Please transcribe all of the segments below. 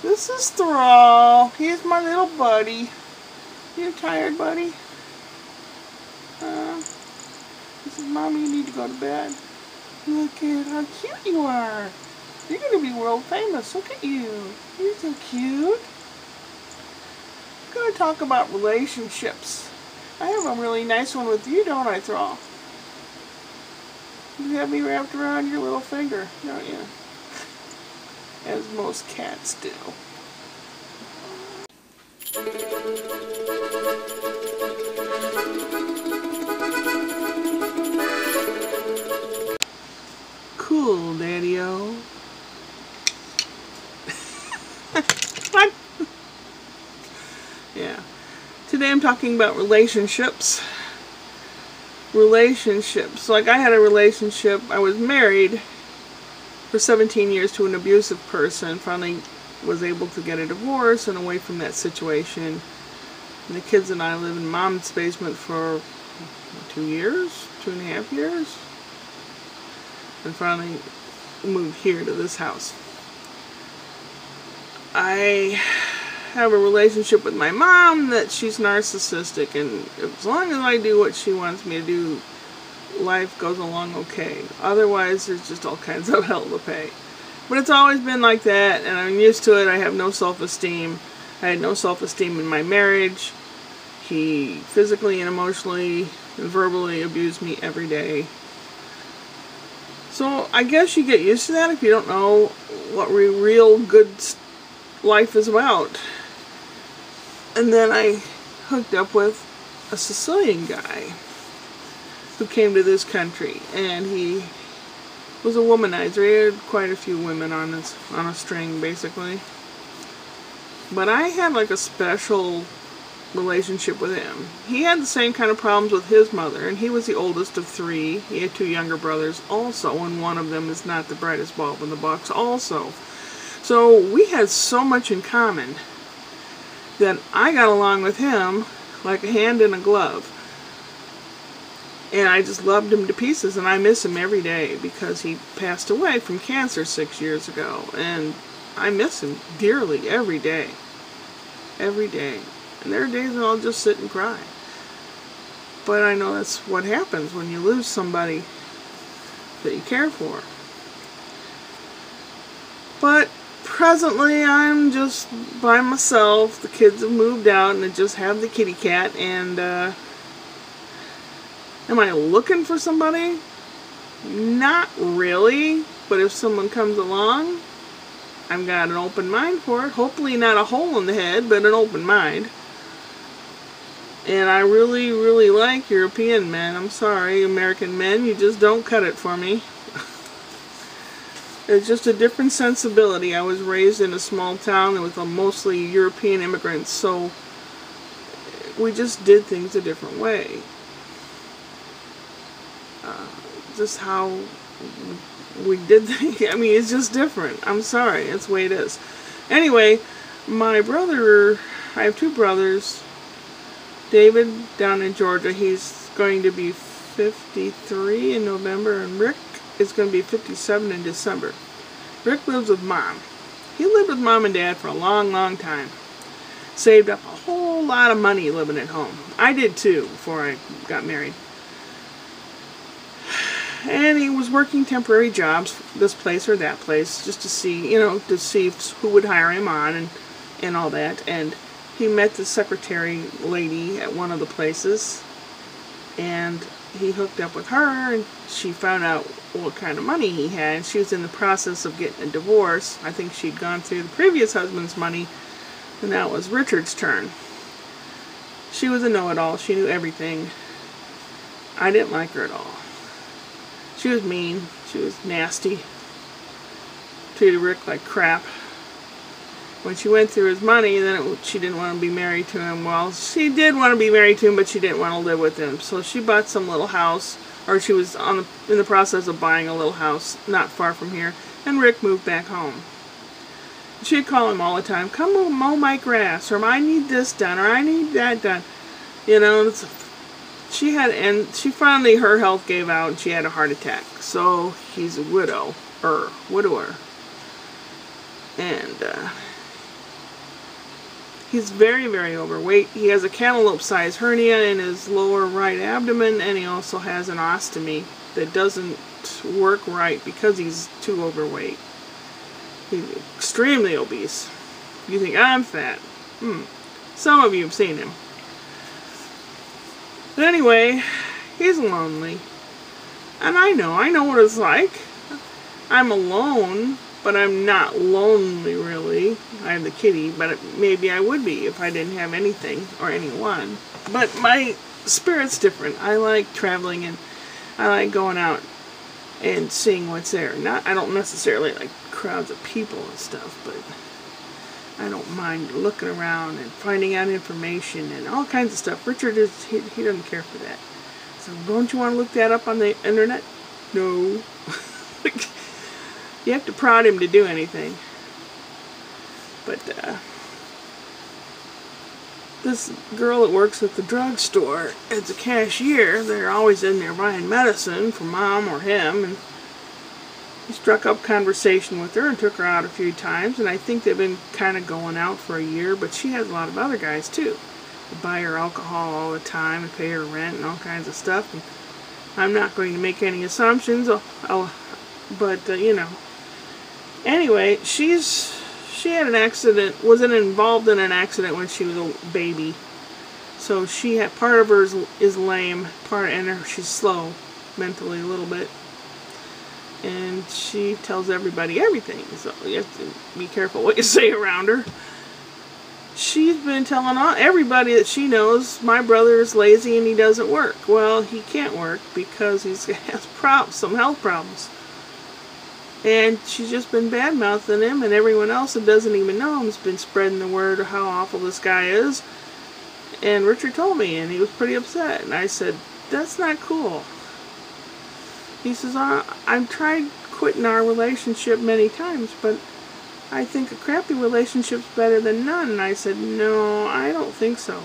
This is Thrall. He's my little buddy. You tired, buddy? This is Mommy, you need to go to bed. Look at how cute you are. You're going to be world famous. Look at you. You're so cute. I'm going to talk about relationships. I have a really nice one with you, don't I, Thrall? You have me wrapped around your little finger, don't you? As most cats do. Cool, Daddy-O. What? Yeah. Today I'm talking about relationships. Like I had a relationship, I was married for 17 years to an abusive person. Finally was able to get a divorce and away from that situation. And the kids and I live in Mom's basement for 2 years, 2.5 years. And finally moved here to this house. I have a relationship with my mom that she's narcissistic, and as long as I do what she wants me to do, life goes along okay. Otherwise, there's just all kinds of hell to pay. But it's always been like that, and I'm used to it. I have no self-esteem. I had no self-esteem in my marriage. He physically and emotionally and verbally abused me every day. So I guess you get used to that if you don't know what real good life is about. And then I hooked up with a Sicilian guy who came to this country, and he was a womanizer. He had quite a few women on a string, basically. But I had like a special relationship with him. He had the same kind of problems with his mother, and he was the oldest of 3. He had 2 younger brothers also, and one of them is not the brightest bulb in the box also. So we had so much in common that I got along with him like a hand in a glove. And I just loved him to pieces, and I miss him every day because he passed away from cancer 6 years ago. And I miss him dearly every day. Every day. And there are days when I'll just sit and cry. But I know that's what happens when you lose somebody that you care for. But presently I'm just by myself. The kids have moved out and I just have the kitty cat. And am I looking for somebody? Not really. But if someone comes along, I've got an open mind for it. Hopefully not a hole in the head, but an open mind. And I really, really like European men. I'm sorry, American men, you just don't cut it for me. It's just a different sensibility. I was raised in a small town with mostly European immigrants, so we just did things a different way. Just how we did things. I mean, it's just different. I'm sorry, it's the way it is. Anyway, my brother, I have 2 brothers. David down in Georgia, he's going to be 53 in November, and Rick is going to be 57 in December. Rick lives with Mom. He lived with Mom and Dad for a long, long time. Saved up a whole lot of money living at home. I did too before I got married. And he was working temporary jobs, this place or that place, just to see, to see who would hire him on and all that. And he met the secretary lady at one of the places, and he hooked up with her, and she found out what kind of money he had. She was in the process of getting a divorce. I think she'd gone through the previous husband's money, and now it was Richard's turn. She was a know-it-all. She knew everything. I didn't like her at all. She was mean. She was nasty. Treated Rick like crap. When she went through his money, then she didn't want to be married to him. Well, she did want to be married to him, but she didn't want to live with him. So she bought some little house, or she was in the process of buying a little house not far from here, and Rick moved back home. She'd call him all the time, come mow my grass, or I need this done, or I need that done. She finally, her health gave out, and she had a heart attack. So he's a widower. And He's very, very overweight. He has a cantaloupe-sized hernia in his lower right abdomen, and he also has an ostomy that doesn't work right because he's too overweight. He's extremely obese. You think I'm fat? Some of you have seen him. But anyway, he's lonely. And I know what it's like. I'm alone, but I'm not lonely really. I have the kitty, but maybe I would be if I didn't have anything or anyone. But my spirit's different. I like traveling and I like going out and seeing what's there. I don't necessarily like crowds of people and stuff, but I don't mind looking around and finding out information and all kinds of stuff. Richard he doesn't care for that. So don't you want to look that up on the internet? No. You have to prod him to do anything. But this girl that works at the drugstore as a cashier, they're always in there buying medicine for Mom or him, and he struck up conversation with her and took her out a few times, and I think they've been kind of going out for a year, but she has a lot of other guys too. They buy her alcohol all the time and pay her rent and all kinds of stuff, and I'm not going to make any assumptions, but you know. Anyway, she had an accident, wasn't involved in an accident when she was a baby. So she had, part of her is lame, and she's slow mentally a little bit. And she tells everybody everything, so you have to be careful what you say around her. She's been telling everybody that she knows my brother is lazy and he doesn't work. Well, he can't work because he has some health problems. And she's just been bad-mouthing him, and everyone else that doesn't even know him has been spreading the word of how awful this guy is. And Richard told me, and he was pretty upset. And I said, that's not cool. He says, I've tried quitting our relationship many times, but I think a crappy relationship's better than none. And I said, no, I don't think so.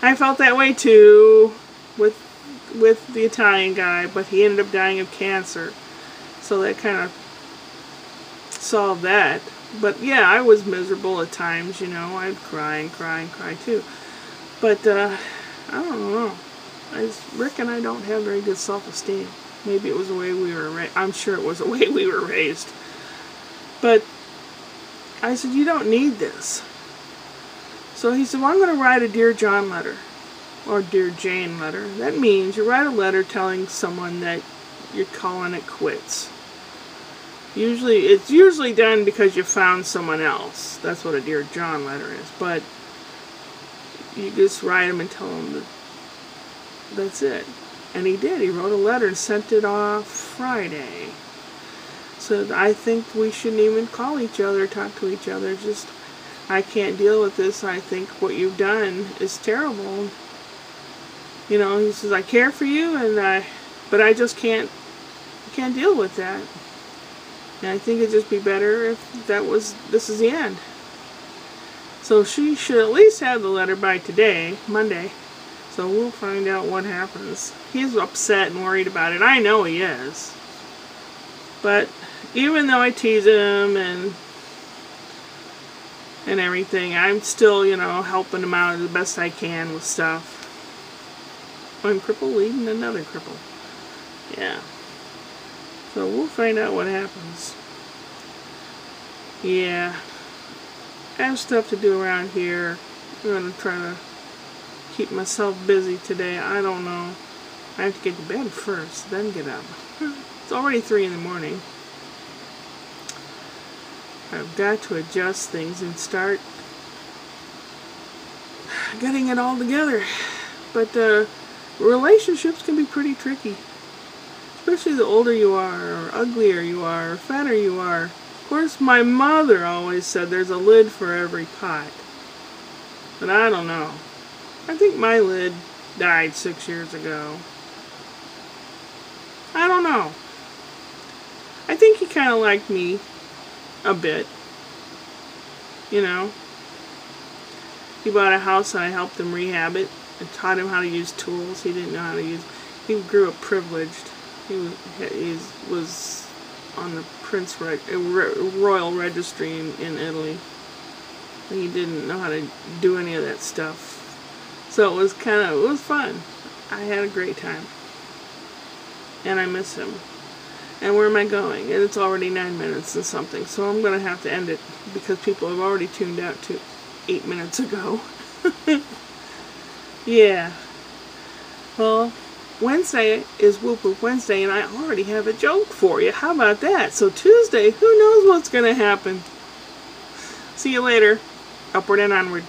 I felt that way too with the Italian guy, but he ended up dying of cancer. So that kind of solved that. But yeah, I was miserable at times, you know. I'd cry and cry and cry too. But I don't know. Rick and I don't have very good self-esteem. Maybe it was the way we were raised. I'm sure it was the way we were raised. But I said, you don't need this. So he said, well, I'm going to write a Dear John letter. Or Dear Jane letter. That means you write a letter telling someone that you're calling it quits. It's usually done because you found someone else. That's what a Dear John letter is. But you just write them and tell them that that's it. And he did. He wrote a letter and sent it off Friday. So I think we shouldn't even call each other, talk to each other. Just, I can't deal with this. I think what you've done is terrible. You know, he says, I care for you, but I just can't deal with that. And I think it'd just be better if this is the end. So she should at least have the letter by today, Monday. So we'll find out what happens. He's upset and worried about it. I know he is. But even though I tease him and everything, I'm still, you know, helping him out the best I can with stuff. One cripple leading another cripple. Yeah. So we'll find out what happens. Yeah. I have stuff to do around here. I'm going to try to keep myself busy today. I don't know. I have to get to bed first, then get up. It's already 3 in the morning. I've got to adjust things and start getting it all together. But relationships can be pretty tricky. Especially the older you are, or uglier you are, or fatter you are. Of course, my mother always said there's a lid for every pot. But I don't know. I think my lid died 6 years ago. I don't know. I think he kind of liked me a bit. You know. He bought a house and I helped him rehab it. I taught him how to use tools. He didn't know how to use. He grew up privileged. He was on the Royal Registry in Italy. He didn't know how to do any of that stuff. So it was fun. I had a great time. And I miss him. And where am I going? And it's already 9 minutes and something, so I'm going to have to end it because people have already tuned out to 8 minutes ago. Yeah. Well, Wednesday is Whoop Whoop Wednesday, and I already have a joke for you. How about that? So Tuesday, who knows what's going to happen? See you later. Upward and onward.